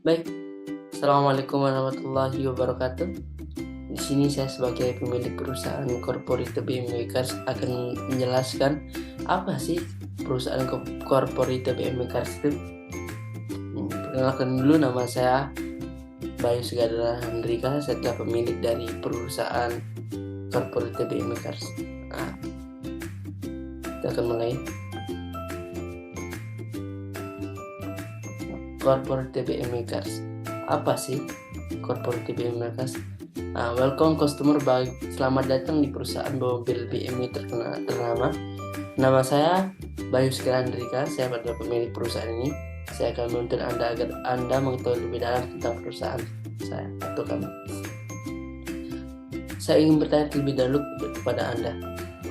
Baik, Assalamualaikum warahmatullahi wabarakatuh. Di sini saya sebagai pemilik perusahaan corporate BMW Cars akan menjelaskan apa sih perusahaan corporate BMW Cars itu. Perkenalkan dulu, nama saya Bayu Sugadra Handrika, saya adalah pemilik dari perusahaan corporate BMW Cars. Nah, kita akan mulai. Corporate BMW Cars. Apa sih Corporate BMW Cars? Welcome customer, selamat datang di perusahaan mobil BMW ternama. Nama saya Bayu Sugadra, saya adalah pemilik perusahaan ini. Saya akan menuntun Anda agar Anda mengetahui lebih dalam tentang perusahaan saya atau kami. Saya ingin bertanya terlebih dahulu kepada Anda,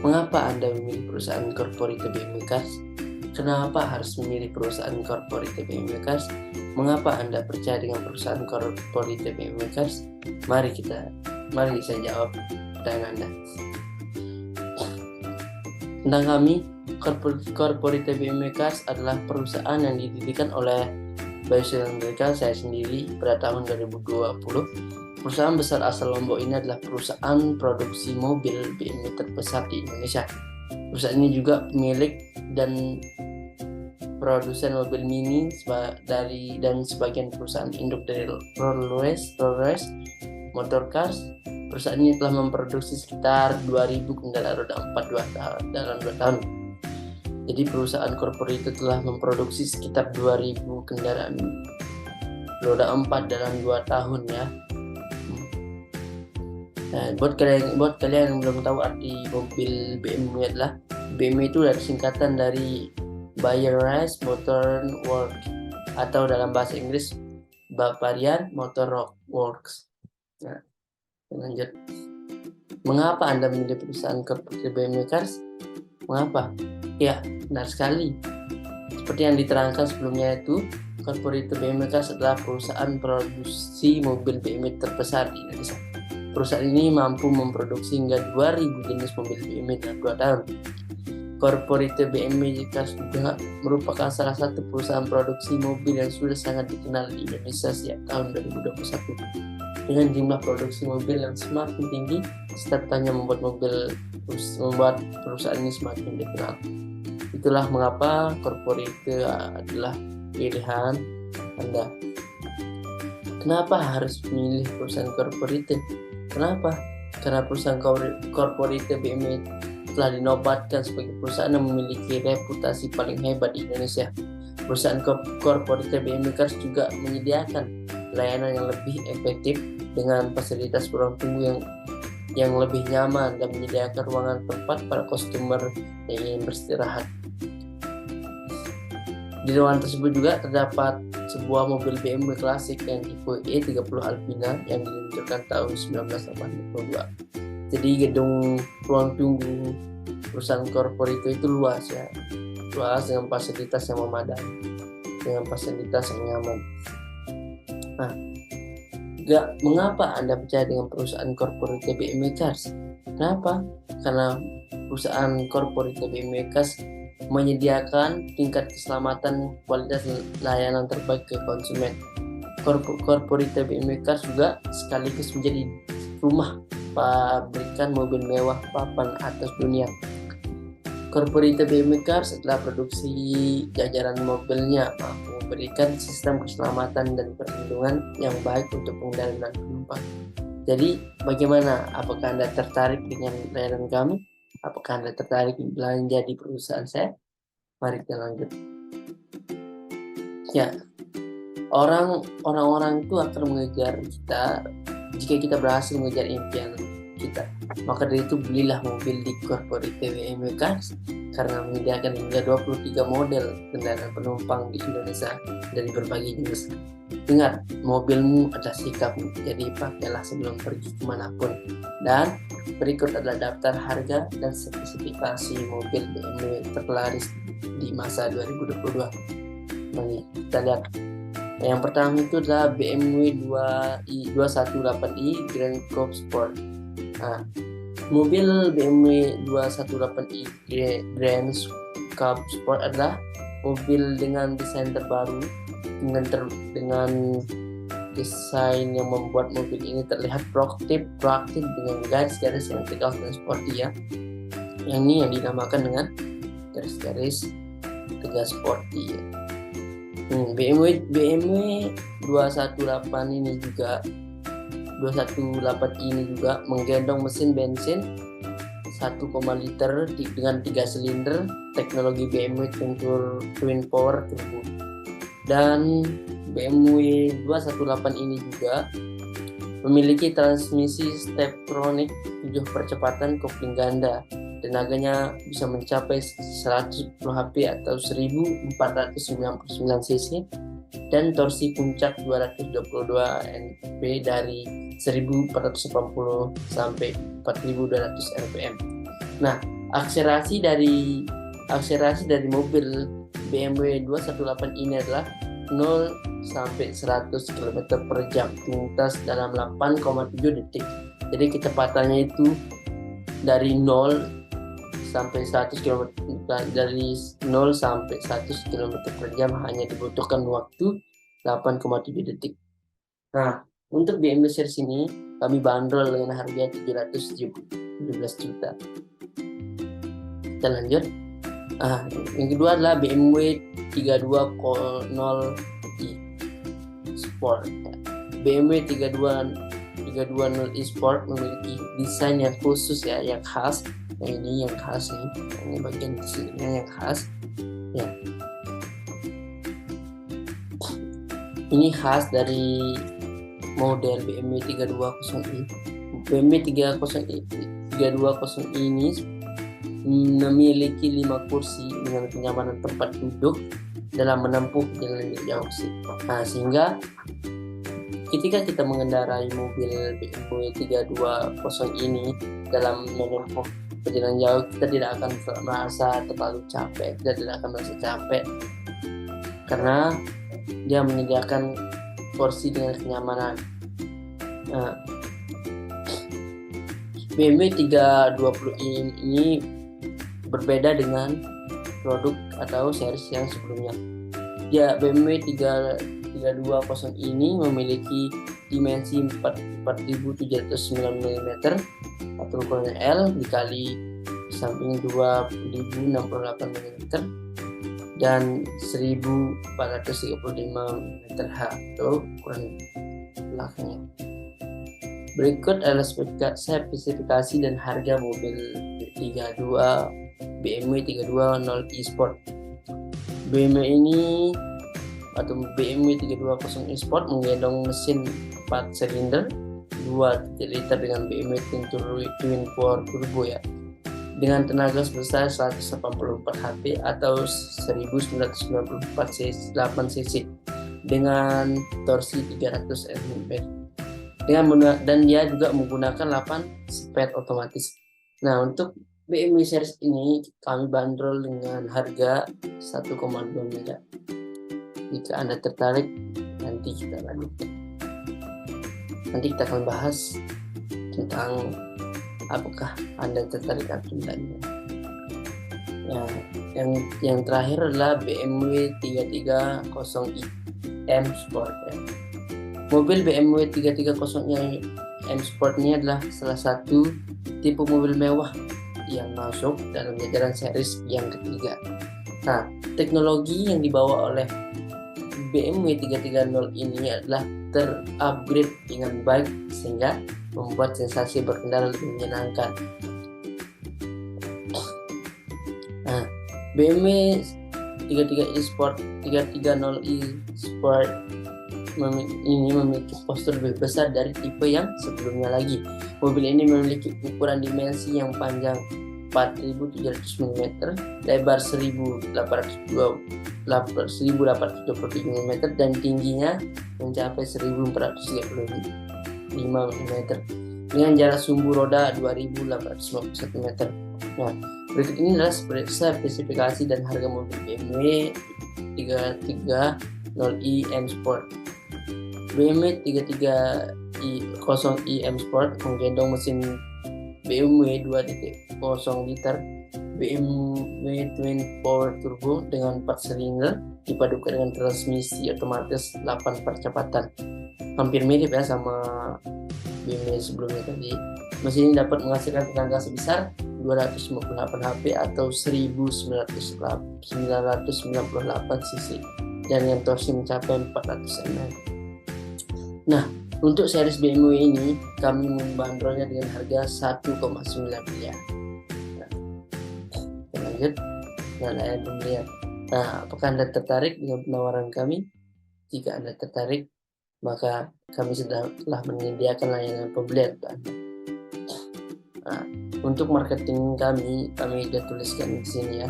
mengapa Anda memilih perusahaan Corporate BMW Cars? Kenapa harus memilih perusahaan Corporate BMW Cars? Mengapa Anda percaya dengan perusahaan Corporate BMW Cars? Mari saya jawab pertanyaan Anda. Tentang kami, Corporate BMW Cars adalah perusahaan yang didirikan oleh Bayu Sugadra, saya sendiri, pada tahun 2020. Perusahaan besar asal Lombok ini adalah perusahaan produksi mobil BMW terbesar di Indonesia. Perusahaan ini juga pemilik dan produsen mobil mini dan sebagian perusahaan induk dari Rolls-Royce Motor Cars. Perusahaan ini telah memproduksi sekitar 2.000 kendaraan roda 4 dalam 2 tahun. Jadi perusahaan corporate itu telah memproduksi sekitar 2.000 kendaraan roda 4 dalam 2 tahun ya. Nah, buat kalian yang belum tahu arti mobil BMW adalah, BMW itu dari singkatan dari Bavarian Motor Works, atau dalam bahasa Inggris Bavarian Motor Works. Nah, lanjut. Mengapa Anda memilih perusahaan corporate BMW Cars? Mengapa? Ya, benar sekali. Seperti yang diterangkan sebelumnya itu, Corporate BMW Cars adalah perusahaan produksi mobil BMW terbesar di Indonesia. Perusahaan ini mampu memproduksi hingga 2.000 jenis mobil BMW dalam 2 tahun. Corporate BMW Cars juga merupakan salah satu perusahaan produksi mobil yang sudah sangat dikenal di Indonesia sejak tahun 2021. Dengan jumlah produksi mobil yang semakin tinggi, sertanya membuat perusahaan ini semakin dikenal. Itulah mengapa corporate adalah pilihan Anda. Kenapa harus memilih perusahaan corporate? Kenapa? Karena perusahaan corporate BMW telah dinobatkan sebagai perusahaan yang memiliki reputasi paling hebat di Indonesia. Perusahaan corporate BMW Cars juga menyediakan layanan yang lebih efektif dengan fasilitas ruang tunggu yang lebih nyaman dan menyediakan ruangan tempat para customer yang ingin beristirahat. Di ruangan tersebut juga terdapat sebuah mobil BMW klasik yang tipe E30 Alpina yang diluncurkan tahun 1982. Jadi gedung ruang tunggu perusahaan corporate itu luas dengan fasilitas yang memadai, dengan fasilitas yang nyaman. Nah, mengapa Anda percaya dengan perusahaan corporate BMW Cars? Kenapa? Karena perusahaan corporate BMW Cars menyediakan tingkat keselamatan, kualitas layanan terbaik ke konsumen. Corporate BMW Cars juga sekaligus menjadi rumah pabrikan mobil mewah papan atas dunia. Corporate BMW Cars setelah produksi jajaran mobilnya mampu memberikan sistem keselamatan dan perlindungan yang baik untuk pengendara dan penumpang. Jadi bagaimana? Apakah Anda tertarik dengan layanan kami? Apakah Anda tertarik belanja di perusahaan saya? Mari kita lanjut. Ya, orang-orang itu akan mengejar kita jika kita berhasil mengejar impian kita. Maka dari itu belilah mobil di Corporate BMW Cars karena menyediakan hingga 23 model kendaraan penumpang di Indonesia dari berbagai jenis. Ingat, mobilmu adalah sikapmu, jadi pakailah sebelum pergi kemanapun. Dan berikut adalah daftar harga dan spesifikasi mobil BMW terlaris di masa 2022. Mari kita lihat. Yang pertama itu adalah BMW 218i Grand Coupe Sport. Nah, mobil BMW 218i Grand Coupe Sport adalah mobil dengan desain terbaru dengan desain yang membuat mobil ini terlihat proaktif dengan garis-garis yang tegas dan sporty ya. Yang ini yang dinamakan dengan garis-garis tegas sporty ya. BMW 218 ini juga menggendong mesin bensin 1, liter dengan 3 silinder teknologi BMW Twin Power Turbo. Dan BMW 218 ini juga memiliki transmisi Steptronic 7 percepatan kopling ganda. Tenaganya bisa mencapai 110 HP atau 1499 cc dan torsi puncak 222 Nm dari 1480 sampai 4200 rpm. Nah, akselerasi dari mobil BMW 218 ini adalah 0 sampai 100 km per jam tuntas dalam 8,7 detik. Jadi kecepatannya itu dari 0 sampai 100 km per jam hanya dibutuhkan waktu 8,7 detik. Nah, untuk BMW series ini kami bandrol dengan harga 717 juta. Kita lanjut. Yang kedua adalah BMW 320i Sport. BMW 320i Sport memiliki desain yang khusus ya, yang khas. Ini yang khas nih, ini bagian sininya yang khas ya. Ini khas dari model BMW 320i. BMW 320i ini memiliki 5 kursi dengan kenyamanan tempat duduk dalam menempuh jalan jauh sih. Nah, sehingga ketika kita mengendarai mobil BMW 320 ini dalam menempuh perjalanan jauh, kita tidak akan merasa terlalu capek, karena dia menyediakan kursi dengan kenyamanan. Nah, BMW 320i ini berbeda dengan produk atau series yang sebelumnya. Ya, BMW 320 ini memiliki dimensi 4709 mm atau ukuran L dikali samping 2068 mm dan 1435 mm H atau ukuran belakangnya. Berikut adalah spesifikasi dan harga mobil BMW 320i Sport. BMW 320i Sport menggendong mesin 4 silinder 2 liter dengan BMW Twin Power Turbo ya, dengan tenaga sebesar 184 HP atau 1998 cc dengan torsi 300 Nm dan dia juga menggunakan 8 speed otomatis. Nah, untuk BMW series ini kami bandrol dengan harga 1,2 miliar. Jika Anda tertarik, nanti kita lanjutkan. Nanti kita akan bahas tentang apakah Anda tertarik atau tidaknya. Ya, yang terakhir adalah BMW 330i M Sport ya. Mobil BMW 330i M Sport ini adalah salah satu tipe mobil mewah yang masuk dalam jajaran series yang ketiga. Nah, teknologi yang dibawa oleh BMW 330 ini adalah terupgrade dengan baik sehingga membuat sensasi berkendara lebih menyenangkan. Nah, BMW 330i Sport ini memiliki postur lebih besar dari tipe yang sebelumnya lagi. Mobil ini memiliki ukuran dimensi yang panjang 4.700 mm, lebar 1.823 mm dan tingginya mencapai 1.435 mm dengan jarak sumbu roda 2.851 meter. Nah, berikut ini adalah spesifikasi dan harga mobil BMW 330i M Sport. BMW 330i M Sport menggendong mesin BMW 2.0 liter BMW Twin Power Turbo dengan 4 silinder dipadukan dengan transmisi otomatis 8 percepatan. Hampir mirip ya sama BMW sebelumnya tadi. Mesin ini dapat menghasilkan tenaga sebesar 258 HP atau 1998 cc dan yang torsi mencapai 400 Nm. Nah, untuk series BMW ini kami membandrolnya dengan harga 1,9 miliar. Nah, lanjut layanan pembelian. Nah, apakah Anda tertarik dengan penawaran kami? Jika Anda tertarik, maka kami telah menyediakan layanan pembelian untuk Anda. Nah, untuk marketing kami sudah tuliskan di sini ya.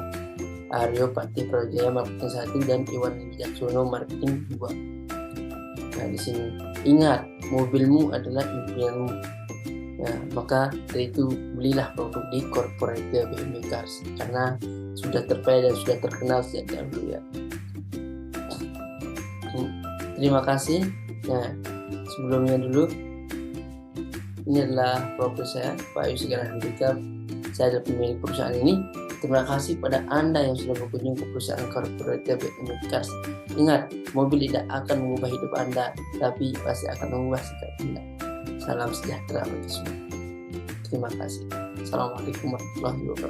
Aryo Pati Projaya marketing 1 dan Iwan Wijaksono marketing 2. Nah, di sini ingat, mobilmu adalah impianmu. Nah, maka dari itu belilah produk di Corporate BMW Cars karena sudah terpilih dan sudah terkenal sejak dahulu ya. Terima kasih. Nah, sebelumnya dulu, ini adalah profil saya, Pak Yusuf Handika. Saya adalah pemilik perusahaan ini. Terima kasih pada Anda yang sudah berkunjung ke perusahaan Corporate BMW Cars. Ingat, mobil tidak akan mengubah hidup Anda, tapi pasti akan mengubah sikap Anda. Salam sejahtera bagi semua. Terima kasih. Assalamualaikum warahmatullahi wabarakatuh.